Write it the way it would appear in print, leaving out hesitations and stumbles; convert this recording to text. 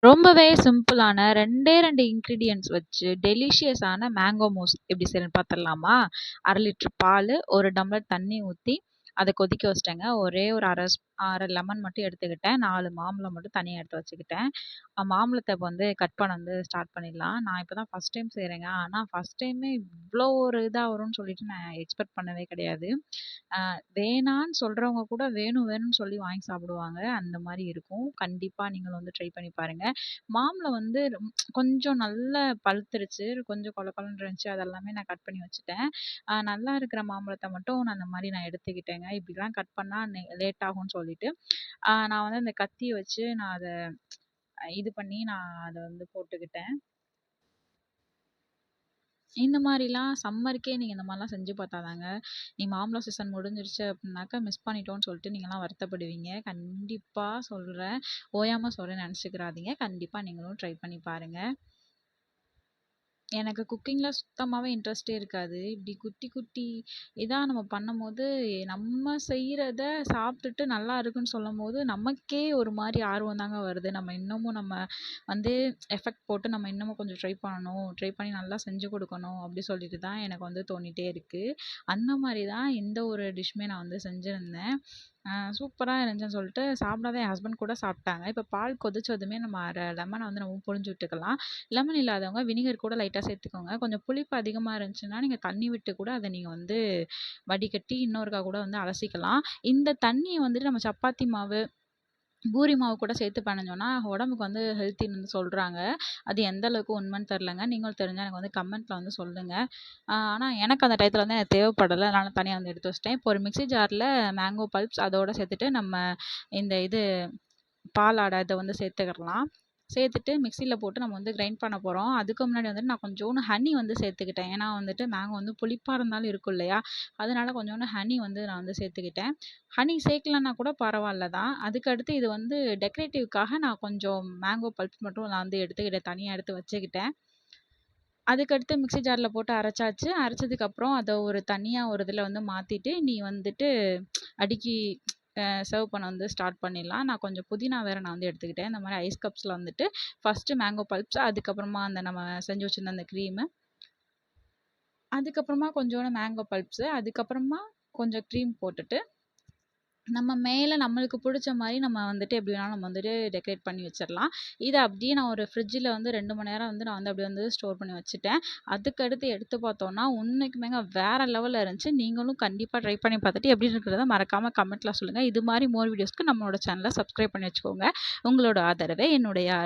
ரொம்பவே சிம்பிளான 2 இன்கிரீடியன்ட்ஸ் வச்சு டெலிஷியஸான மேங்கோ மூஸ் எப்படி செய்யணும்னு பார்த்துடலாமா? 1/2 லிட்டர் பால், 1 டம்ளர் தண்ணி ஊற்றி அதை கொதிக்க வச்சிட்டேங்க. ஒரே ஒரு அரை லெமன் மட்டும் எடுத்துக்கிட்டேன். 4 மாம்பழம் மட்டும் தனியாக எடுத்து வச்சுக்கிட்டேன். மாம்பழத்தை இப்போ வந்து கட் பண்ண வந்து ஸ்டார்ட் பண்ணிடலாம். நான் இப்போ தான் ஃபஸ்ட் டைம் செய்கிறேங்க. ஆனால் ஃபஸ்ட் டைமே இவ்வளோ ஒரு இதாக வரும்னு சொல்லிட்டு நான் எக்ஸ்பெக்ட் பண்ணவே கிடையாது. வேணான்னு சொல்கிறவங்க கூட வேணும் வேணும்னு சொல்லி வாங்கி சாப்பிடுவாங்க. அந்த மாதிரி இருக்கும். கண்டிப்பாக நீங்களும் வந்து ட்ரை பண்ணி பாருங்கள். மாம்பழம் வந்து கொஞ்சம் நல்லா பழுத்துருச்சு. கொஞ்சம் கொல கொலன்னு இருந்துச்சு. அதெல்லாமே நான் கட் பண்ணி வச்சுட்டேன். நல்லா இருக்கிற மாம்பழத்தை மட்டும் நான் அந்த மாதிரி நான் எடுத்துக்கிட்டேங்க. இப்படிலாம் கட் பண்ணால் லேட் ஆகும்னு சொல்லிட்டு நான் வந்து அந்த கத்தியை வச்சு நான் அதை இது பண்ணி நான் அதை வந்து போட்டுக்கிட்டேன். இந்த மாதிரிலாம் சம்மருக்கே நீங்கள் இந்த மாதிரிலாம் செஞ்சு பார்த்தாதாங்க, நீ மாம்பழம் சீசன் முடிஞ்சிருச்சு அப்படின்னாக்கா மிஸ் பண்ணிட்டோன்னு சொல்லிட்டு நீங்கள்லாம் வருத்தப்படுவீங்க. கண்டிப்பாக சொல்கிறேன், ஓயாமல் சொல்கிறேன்னு நினச்சிக்கிறாதீங்க. கண்டிப்பாக நீங்களும் ட்ரை பண்ணி பாருங்கள். எனக்கு குக்கிங்கில் சுத்தமாகவே இன்ட்ரெஸ்ட்டே இருக்காது. இப்படி குட்டி குட்டி இதாக நம்ம பண்ணும்போது, நம்ம செய்கிறத சாப்பிட்டுட்டு நல்லா இருக்குன்னு சொல்லும்போது, நமக்கே ஒரு மாதிரி ஆர்வம் தாங்க வருது. நம்ம இன்னமும் நம்ம வந்து எஃபெக்ட் போட்டு நம்ம இன்னமும் கொஞ்சம் ட்ரை பண்ணணும். ட்ரை பண்ணி நல்லா செஞ்சு கொடுக்கணும் அப்படி சொல்லிட்டு தான் எனக்கு வந்து தோணிகிட்டே இருக்குது. அந்த மாதிரி தான் இந்த ஒரு டிஷ்ஷுமே நான் வந்து செஞ்சுருந்தேன். சூப்பராக இருந்துச்சுன்னு சொல்லிட்டு சாப்பிடாத என் ஹஸ்பண்ட் கூட சாப்பிட்டாங்க. இப்போ பால் கொதிச்சதுமே நம்ம லெமனை வந்து நம்ம புழிஞ்சு விட்டுக்கலாம். லெமன் இல்லாதவங்க வினிகர் கூட லைட்டாக சேர்த்துக்கோங்க. கொஞ்சம் புளிப்பு அதிகமாக இருந்துச்சுன்னா நீங்கள் தண்ணி விட்டு கூட அதை நீங்கள் வந்து வடிகட்டி இன்னொருக்கா கூட வந்து அலசிக்கலாம். இந்த தண்ணியை வந்துட்டு நம்ம சப்பாத்தி மாவு, பூரி மாவு கூட சேர்த்து பெனஞ்சோன்னா உடம்புக்கு வந்து ஹெல்த்தின்னு வந்து சொல்கிறாங்க. அது எந்த அளவுக்கு உண்மைன்னு தெரிலங்க. நீங்களும் தெரிஞ்சால் எனக்கு வந்து கமெண்ட்டில் வந்து சொல்லுங்கள். ஆனால் எனக்கு அந்த டயத்தில் வந்து எனக்கு தேவைப்படலை. அதனால தனியாக வந்து எடுத்து வச்சிட்டேன். இப்போ ஒரு மிக்ஸி ஜாரில் மேங்கோ பல்ப்ஸ் அதோடு சேர்த்துட்டு நம்ம இந்த பாலாடை இதை வந்து சேர்த்துக்கிடலாம். சேர்த்துட்டு மிக்சியில் போட்டு நம்ம வந்து கிரைண்ட் பண்ண போகிறோம். அதுக்கு முன்னாடி வந்துட்டு நான் கொஞ்சோண்டு ஹனி வந்து சேர்த்துக்கிட்டேன். ஏன்னா வந்துட்டு மேங்கோ வந்து புளிப்பாக இருந்தாலும் இருக்கும் இல்லையா? அதனால கொஞ்சோண்டு ஹனி வந்து நான் வந்து சேர்த்துக்கிட்டேன். ஹனி சேர்க்கலன்னா கூட பரவாயில்ல தான். அதுக்கடுத்து இது வந்து டெக்கரேட்டிவ்க்காக நான் கொஞ்சம் மேங்கோ பல்ப் மட்டும் நான் வந்து எடுத்துக்கிட்டேன். தனியாக எடுத்து வச்சுக்கிட்டேன். அதுக்கடுத்து மிக்ஸி ஜாரில் போட்டு அரைச்சாச்சு. அரைச்சதுக்கப்புறம் அதை ஒரு தனியாக ஒரு இதில் வந்து மாற்றிட்டு நீ வந்துட்டு அடுக்கி சர்வ் பண்ண வந்து ஸ்டார்ட் பண்ணிடலாம். நான் கொஞ்சம் புதினா வேறு நான் வந்து எடுத்துக்கிட்டேன். இந்த மாதிரி ஐஸ் கப்ஸில் வந்துட்டு ஃபஸ்ட்டு மேங்கோ பல்ப்ஸ், அதுக்கப்புறமா அந்த நம்ம செஞ்சு வச்சுருந்த அந்த க்ரீமு, அதுக்கப்புறமா கொஞ்சோண்டு மேங்கோ பல்ப்ஸு, அதுக்கப்புறமா கொஞ்சம் க்ரீம் போட்டுட்டு நம்ம மேலே நம்மளுக்கு பிடிச்ச மாதிரி நம்ம வந்துட்டு எப்படி வேணாலும் நம்ம வந்துட்டு டெக்கரேட் பண்ணி வச்சிடலாம். இதை அப்படியே நான் ஒரு ஃப்ரிட்ஜில் வந்து 2 மணி நேரம் வந்து நான் வந்து அப்படியே வந்து ஸ்டோர் பண்ணி வச்சுட்டேன். அதுக்கடுத்து எடுத்து பார்த்தோன்னா உண்மைக்குமேங்க வேறு லெவலில் இருந்துச்சு. நீங்களும் கண்டிப்பாக ட்ரை பண்ணி பார்த்துட்டு எப்படி இருக்கிறத மறக்காமல் கமெண்ட்டில் சொல்லுங்கள். இது மாதிரி மோர் வீடியோஸ்க்கு நம்மளோட சேனலை சப்ஸ்கிரைப் பண்ணி வச்சுக்கோங்க. உங்களோட ஆதரவே என்னுடைய